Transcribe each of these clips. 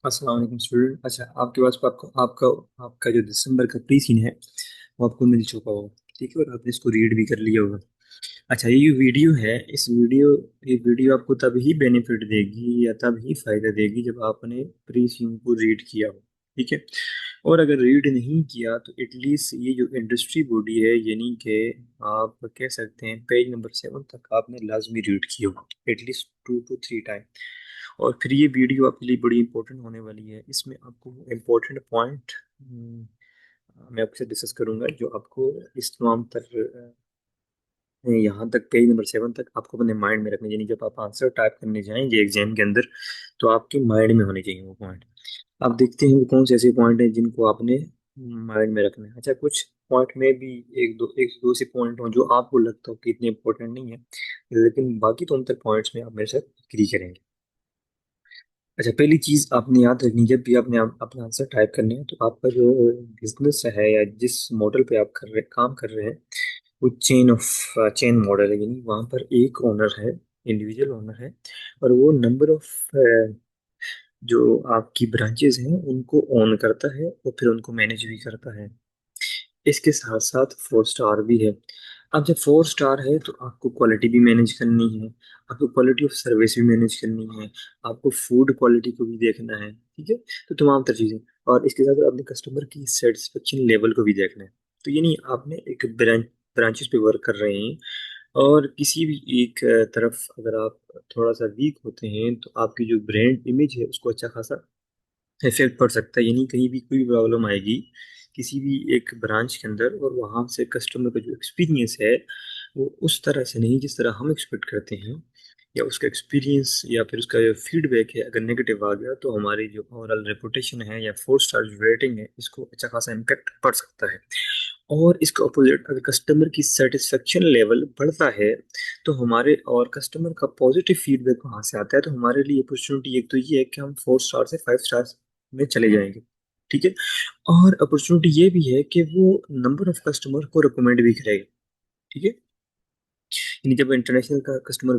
अस्सलाम वालेकुम स्टूडेंट। अच्छा, आपके पास आपका आपका आपका जो दिसंबर का प्री सीन है वो आपको मिल चुका होगा। ठीक है, और आपने इसको रीड भी कर लिया होगा। अच्छा, ये जो वीडियो है, ये वीडियो आपको तब ही बेनिफिट देगी या तब ही फायदा देगी जब आपने प्री सीन को रीड किया हो। ठीक है, और अगर रीड नहीं किया तो एटलीस्ट ये जो इंडस्ट्री बॉडी है, यानी कि आप कह सकते हैं पेज नंबर 7 तक आपने लाजमी रीड किया हो, एटलीस्ट 2 to 3 टाइम। और फिर ये वीडियो आपके लिए बड़ी इंपॉर्टेंट होने वाली है। इसमें आपको इम्पोर्टेंट पॉइंट मैं आपसे डिस्कस करूंगा जो आपको इस तमाम तर यहाँ तक पेज नंबर 7 तक आपको अपने माइंड में रखने, यानी जब आप आंसर टाइप करने जाएंगे एग्जाम के अंदर तो आपके माइंड में होने चाहिए वो पॉइंट। आप देखते हैं वो कौन से ऐसे पॉइंट हैं जिनको आपने माइंड में रखना है। अच्छा, कुछ पॉइंट में भी एक दो से पॉइंट हो जो आपको लगता हो कि इतने इंपॉर्टेंट नहीं है, लेकिन बाकी तो उन तक पॉइंट्स में आप मेरे साथ एग्री करेंगे। अच्छा, पहली चीज आपने याद रखनी, जब भी आपने अपना आंसर टाइप करने हैं तो आपका जो बिजनेस है या जिस मॉडल पे आप काम कर रहे हैं वो चेन मॉडल है, यानी वहाँ पर एक ओनर है, इंडिविजुअल ओनर है, और वो नंबर ऑफ जो आपकी ब्रांचेस हैं उनको ओन करता है और फिर उनको मैनेज भी करता है। इसके साथ साथ 4 स्टार भी है। अब जब 4 स्टार है तो आपको क्वालिटी भी मैनेज करनी है, आपको क्वालिटी ऑफ सर्विस भी मैनेज करनी है, आपको फूड क्वालिटी को भी देखना है। ठीक है, तो तमाम तर चीज़ें, और इसके साथ अपने कस्टमर की सेटिस्फेक्शन लेवल को भी देखना है। तो यानी आपने एक ब्रांचेस पे वर्क कर रहे हैं, और किसी भी एक तरफ अगर आप थोड़ा सा वीक होते हैं तो आपकी जो ब्रांड इमेज है उसको अच्छा खासा इफेक्ट पड़ सकता है। यानी कहीं भी कोई प्रॉब्लम आएगी किसी भी एक ब्रांच के अंदर, और वहाँ से कस्टमर का जो एक्सपीरियंस है वो उस तरह से नहीं जिस तरह हम एक्सपेक्ट करते हैं, या उसका एक्सपीरियंस या फिर उसका जो फीडबैक है अगर नेगेटिव आ गया तो हमारी जो ओवरऑल रेपुटेशन है या 4 स्टार जो रेटिंग है इसको अच्छा खासा इम्पेक्ट पड़ सकता है। और इसके अपोजिट अगर कस्टमर की सेटिस्फेक्शन लेवल बढ़ता है तो हमारे और कस्टमर का पॉजिटिव फीडबैक वहाँ से आता है, तो हमारे लिए अपॉर्चुनिटी एक तो ये है कि हम 4 स्टार से 5 स्टार में चले जाएंगे। ठीक है, और अपॉर्चुनिटी ये भी है कि वो नंबर ऑफ कस्टमर को रिकमेंड भी करेगा। ठीक है, यानी जब इंटरनेशनल का कस्टमर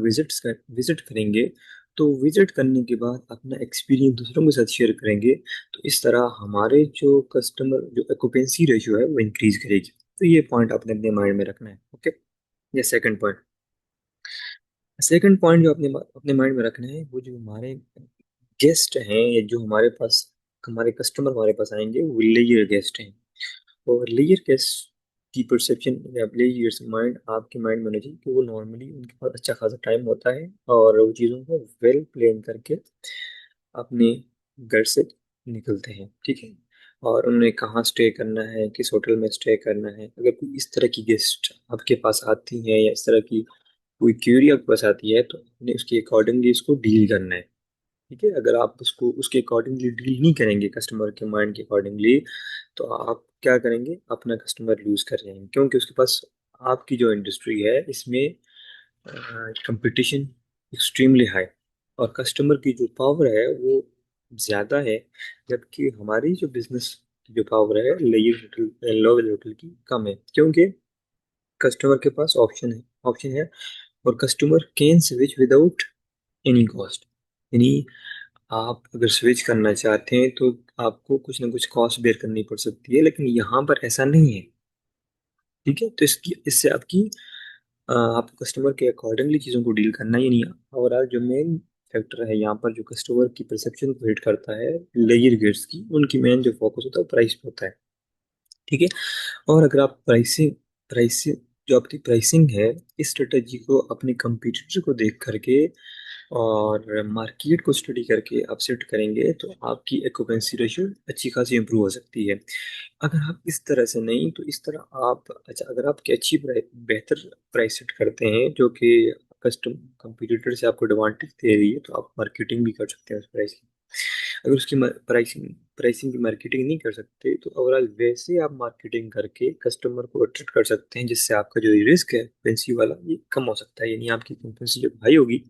विजिट करेंगे तो विजिट करने के बाद अपना एक्सपीरियंस दूसरों के साथ शेयर करेंगे, तो इस तरह हमारे जो कस्टमर जो एक्यूपेंसी रेशियो है वो इंक्रीज करेगी। तो ये पॉइंट आपने अपने माइंड में रखना है। ओके, ये सेकंड पॉइंट जो आपने अपने माइंड में रखना है, वो जो हमारे गेस्ट हैं या जो हमारे कस्टमर हमारे पास आएंगे वो लेयर गेस्ट हैं। और लेयर गेस्ट की परसेप्शन या लेयर्स माइंड आपके माइंड में होना चाहिए कि वो नॉर्मली उनके पास अच्छा खासा टाइम होता है और वो चीज़ों को वेल प्लान करके अपने घर से निकलते हैं। ठीक है, और उन्हें कहाँ स्टे करना है, किस होटल में स्टे करना है, अगर कोई इस तरह की गेस्ट आपके पास आती हैं या इस तरह की कोई क्यूरी आपके पास आती है तो आपने उसके अकॉर्डिंगली इसको डील करना है। ठीक है, अगर आप उसको उसके अकॉर्डिंगली डील नहीं करेंगे कस्टमर के माइंड के अकॉर्डिंगली तो आप क्या करेंगे, अपना कस्टमर लूज कर रहे हैं, क्योंकि उसके पास आपकी जो इंडस्ट्री है इसमें कंपटीशन एक्सट्रीमली हाई और कस्टमर की जो पावर है वो ज़्यादा है, जबकि हमारी जो बिजनेस की जो पावर है लो लेवल होटल की कम है, क्योंकि कस्टमर के पास ऑप्शन है और customer can switch without any cost. यानी आप अगर स्विच करना चाहते हैं तो आपको कुछ ना कुछ कॉस्ट बेयर करनी पड़ सकती है, लेकिन यहाँ पर ऐसा नहीं है। ठीक है, तो इससे आपको कस्टमर के अकॉर्डिंगली चीज़ों को डील करना ही नहीं है। ओवरऑल जो मेन फैक्टर है यहाँ पर जो कस्टमर की परसेप्शन को हिट करता है लेयर गेट्स की, उनकी मेन जो फोकस होता है वो प्राइस पे होता है। ठीक है, और अगर आप प्राइसिंग जो आपकी प्राइसिंग है इस स्ट्रेटजी को अपने कंपटीटर को देख करके और मार्केट को स्टडी करके आप सेट करेंगे तो आपकी एक्यूपेंसी रेशियो अच्छी खासी इंप्रूव हो सकती है। अगर आप इस तरह से नहीं तो इस तरह आप, अच्छा अगर आप बेहतर प्राइस सेट करते हैं जो कि कस्टम कंपटीटर से आपको एडवांटेज दे रही है तो आप मार्केटिंग भी कर सकते हैं उस प्राइस की। अगर उसकी प्राइसिंग प्राइसिंग की मार्केटिंग नहीं कर सकते तो ओवरऑल वैसे आप मार्केटिंग करके कस्टमर को अट्रैक्ट कर सकते हैं, जिससे आपका जो रिस्क है एक्सपेंसिव वाला ये कम हो सकता है। यानी आपकी एक्सपेंसिव जब हाई होगी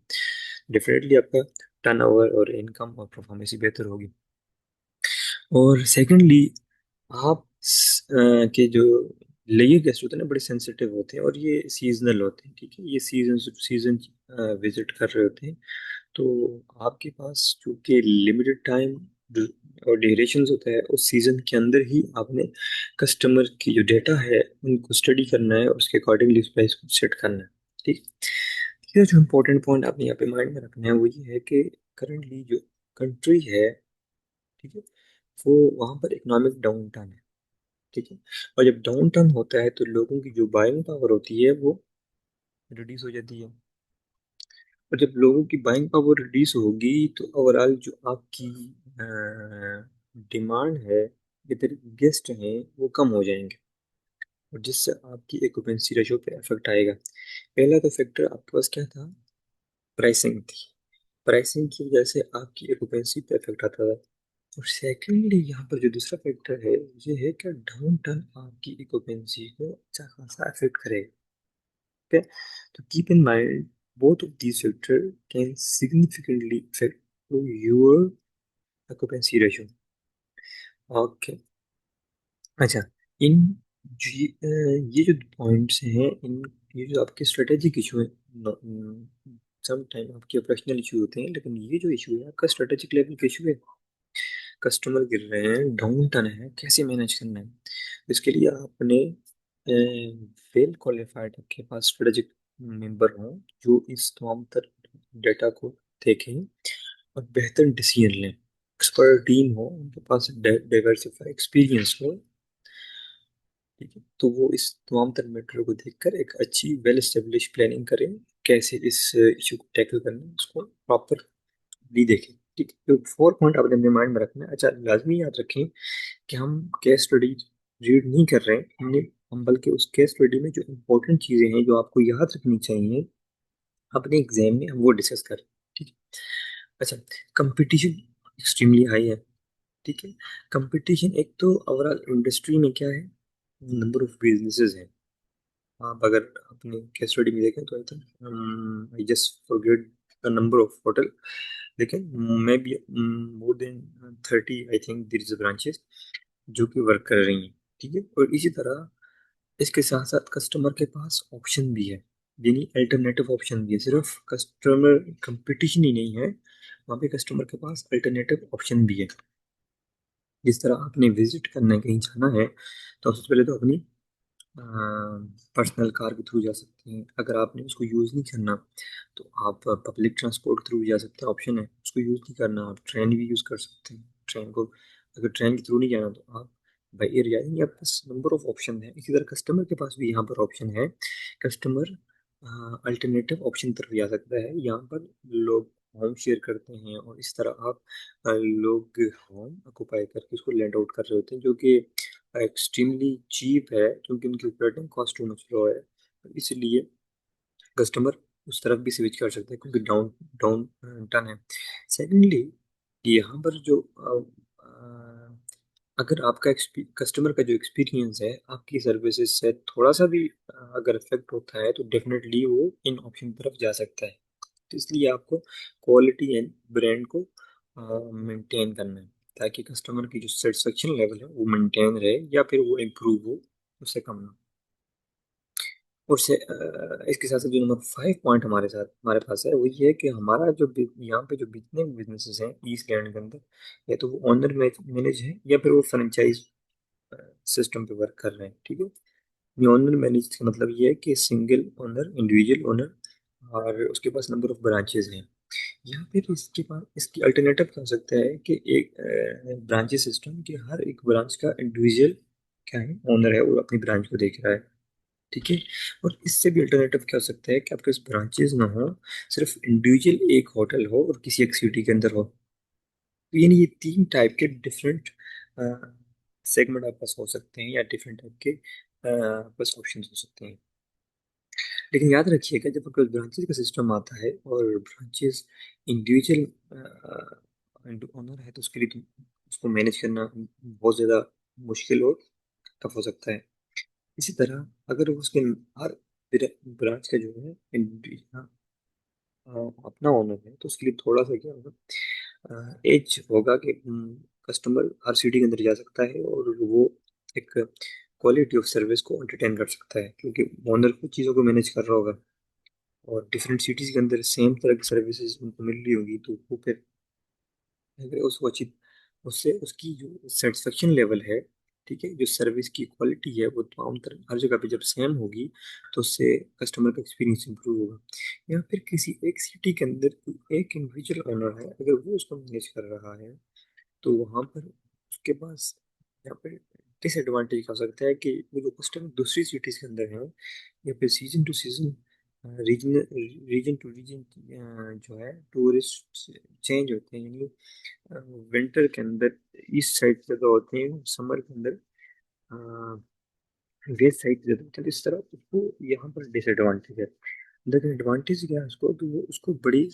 डेफिनेटली आपका टर्नओवर और इनकम और परफॉर्मेंस भी बेहतर होगी। और सेकेंडली आप के जो लेयर गेस्ट होते हैं ना बड़े सेंसिटिव होते हैं और ये सीजनल होते हैं। ठीक है, ये सीजन सीजन विजिट कर रहे होते हैं, तो आपके पास चूंकि लिमिटेड टाइम और ड्यूरेशंस होता है, उस सीजन के अंदर ही आपने कस्टमर की जो डेटा है उनको स्टडी करना है और उसके अकॉर्डिंगली उस प्राइस को सेट करना है। ठीक। ये जो इम्पोर्टेंट पॉइंट आपने यहाँ पे माइंड में रखना है वो ये है कि करंटली जो कंट्री है, ठीक है, वो वहाँ पर इकोनॉमिक डाउन टर्न है। ठीक है। और जब डाउन टर्न होता है तो लोगों की जो बाइंग पावर होती है वो रिड्यूस हो जाती है। और जब लोगों की बाइंग पावर रिड्यूस होगी तो ओवरऑल जो आपकी डिमांड है या फिर गेस्ट हैं वो कम हो जाएंगे, और जिससे आपकी ऑक्यूपेंसी रेशो पे इफेक्ट आएगा। पहला तो फैक्टर आपके पास क्या था, प्राइसिंग थी। प्राइसिंग की वजह से आपकी ऑक्यूपेंसी पे इफेक्ट आता था। और सेकेंडली यहाँ पर जो दूसरा फैक्टर है ये है कि डाउन टर्न आपकी ऑक्यूपेंसी को अच्छा खासा इफेक्ट करेगा। ठीक है। तो keep in mind both of these factors can significantly affect your occupancy ratio. Okay. अच्छा, इन ये जो पॉइंट्स हैं, इन ये जो आपके स्ट्रेटेजिक इशू है, सम टाइम आपके ऑपरेशनल इशू होते हैं, लेकिन ये जो इशू है आपका स्ट्रेटेजिक लेवल का इशू है। कस्टमर गिर रहे हैं, डाउन टर्न है, कैसे मैनेज करना है। इसके लिए आपने वेल क्वालिफाइड आपके पास स्ट्रेटेजिक मेंबर हों जो इस तमाम तर डेटा को देखें और बेहतर डिसीजन लें। एक्सपर्ट टीम हो, उनके पास डाइवर्सिफाई एक्सपीरियंस हो। ठीक है। तो वो इस तमाम तर मैटर को देखकर एक अच्छी वेल एस्टेब्लिश प्लानिंग करें, कैसे इस इशू को टैकल करना है उसको प्रॉपरली देखें। ठीक है। तो 4 पॉइंट आपने अपने माइंड में रखना है। अच्छा, लाजमी याद रखें कि हम केस स्टडी रीड नहीं कर रहे हैं, हम बल्कि उस केस स्टडी में जो इम्पोर्टेंट चीज़ें हैं जो आपको याद रखनी चाहिए अपने एग्जाम में, हम वो डिस्कस करें। ठीक है। अच्छा, कंपटीशन एक्सट्रीमली हाई है। ठीक है। कंपटीशन एक तो ओवरऑल इंडस्ट्री में क्या है, नंबर ऑफ बिजनेसेस हैं। आप अगर अपने केस स्टडी में देखें तो I think I just forget the number of hotel, लेकिन may be more than 30 I think there is branches जो कि वर्क कर रही हैं। ठीक है। और इसी तरह इसके साथ साथ कस्टमर के पास ऑप्शन भी है, यानी अल्टरनेटिव ऑप्शन भी है। सिर्फ कस्टमर कंपटीशन ही नहीं है, वहाँ पे कस्टमर के पास अल्टरनेटिव ऑप्शन भी है। जिस तरह आपने विजिट करने कहीं जाना है तो सबसे पहले तो अपनी पर्सनल कार के थ्रू जा सकते हैं। अगर आपने उसको यूज़ नहीं करना तो आप पब्लिक ट्रांसपोर्ट के थ्रू भी जा सकते हैं, ऑप्शन है। उसको यूज़ नहीं करना, आप ट्रेन भी यूज़ कर सकते हैं। ट्रेन को अगर ट्रेन के थ्रू नहीं जाना तो आप बाई एयर जाएंगे। आपके पास नंबर ऑफ ऑप्शन है। इसी तरह कस्टमर के पास भी यहाँ पर ऑप्शन है। कस्टमर अल्टरनेटिव ऑप्शन तरफ जा सकता है। यहाँ पर लोग होम शेयर करते हैं और इस तरह आप लोग होम ऑक्युपाई करके उसको लेंट आउट कर रहे होते हैं, जो कि एक्सट्रीमली चीप है क्योंकि उनकी ऑपरेटिंग कॉस्ट टू मच लो है। इसलिए कस्टमर उस तरफ भी स्विच कर सकते हैं क्योंकि डाउन डाउन टर्न है। सेकेंडली, यहाँ पर जो अगर आपका कस्टमर का जो एक्सपीरियंस है आपकी सर्विसेज से थोड़ा सा भी अगर इफेक्ट होता है तो डेफिनेटली वो इन ऑप्शन तरफ जा सकता है। तो इसलिए आपको क्वालिटी एंड ब्रांड को मेंटेन करना है ताकि कस्टमर की जो सेटिस्फेक्शन लेवल है वो मेंटेन रहे या फिर वो इम्प्रूव हो, उससे कम ना। और इसके साथ साथ जो नंबर 5 पॉइंट हमारे पास है वो ये है कि हमारा जो यहाँ पे जो जितने बिजनेसेस हैं ईस्ट लैंड के अंदर, या तो वो ऑनर मैनेज है या फिर वो फ्रेंचाइज सिस्टम पे वर्क कर रहे हैं। ठीक है। ये ऑनर मैनेज का मतलब ये है कि सिंगल ओनर, इंडिविजुअल ओनर, और उसके पास नंबर ऑफ ब्रांचेस हैं। या फिर इसके पास इसकी अल्टरनेटिव क्या हो सकता है कि एक ब्रांचेस सिस्टम के हर एक ब्रांच का इंडिविजुअल क्या है, ओनर है, वो अपनी ब्रांच को देख रहा है। ठीक है। और इससे भी अल्टरनेटिव क्या हो सकता है कि आपके पास ब्रांचेस ना हो, सिर्फ इंडिविजुअल एक होटल हो और किसी एक सिटी के अंदर हो। तो यानी ये 3 टाइप के डिफरेंट सेगमेंट आपके पास हो सकते हैं या डिफरेंट टाइप के आपके पास ऑप्शन हो सकते हैं। लेकिन याद रखिएगा जब आपके पास ब्रांचेस का सिस्टम आता है और ब्रांचेस इंडिविजुअल ओनर है तो उसके लिए तो उसको मैनेज करना बहुत ज़्यादा मुश्किल और टफ हो सकता है। इसी तरह अगर उसके हर ब्रांच का जो है अपना ओनर है तो उसके लिए थोड़ा सा क्या होगा, एज होगा कि कस्टमर हर सिटी के अंदर जा सकता है और वो एक क्वालिटी ऑफ सर्विस को एंटरटेन कर सकता है क्योंकि ओनर कुछ चीज़ों को मैनेज कर रहा होगा। और डिफरेंट सिटीज़ के अंदर सेम तरह की सर्विसेज उनको मिल रही होगी तो वो फिर अगर उसको अच्छी उससे उसकी जो सेटिस्फेक्शन लेवल है, ठीक है, जो सर्विस की क्वालिटी है, वो तमाम तरह हर जगह पे जब सेम होगी तो उससे कस्टमर का एक्सपीरियंस इंप्रूव होगा। या फिर किसी एक सिटी के अंदर कोई एक इंडिविजुअल ओनर है, अगर वो उसको मैनेज कर रहा है, तो वहाँ पर उसके पास यहाँ पर डिसएडवांटेज हो सकता है कि वो जो कस्टमर दूसरी सिटीज के अंदर है, या फिर season to season, region region to region जो है टूरिस्ट चेंज होते हैं। यानी विंटर के अंदर ईस्ट साइड ज़्यादा होते हैं, समर के अंदर वेस्ट साइड ज़्यादा होते हैं। तो इस तरह उसको यहाँ पर डिसएडवांटेज है। लेकिन एडवांटेज क्या है उसको, कि वो उसको बड़ी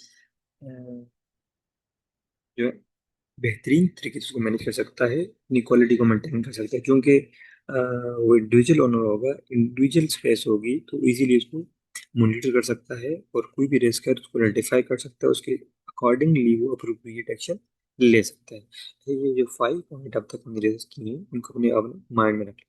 जो है बेहतरीन तरीके से उसको मैनेज कर सकता है, अपनी क्वालिटी को मेंटेन कर सकता है, क्योंकि वो इंडिविजुअल ओनर होगा, इंडिविजुअल स्पेस होगी, तो इजीली उसको मॉनिटर कर सकता है, और कोई भी रिस्क है तो उसको आइडेंटिफाई कर सकता है, उसके अकॉर्डिंगली वो अप्रोप्रिएट एक्शन ले सकता है। तो ये जो 5 पॉइंट अब तक हमने डिस्कस किए हैं, उनको अपने माइंड में रखें।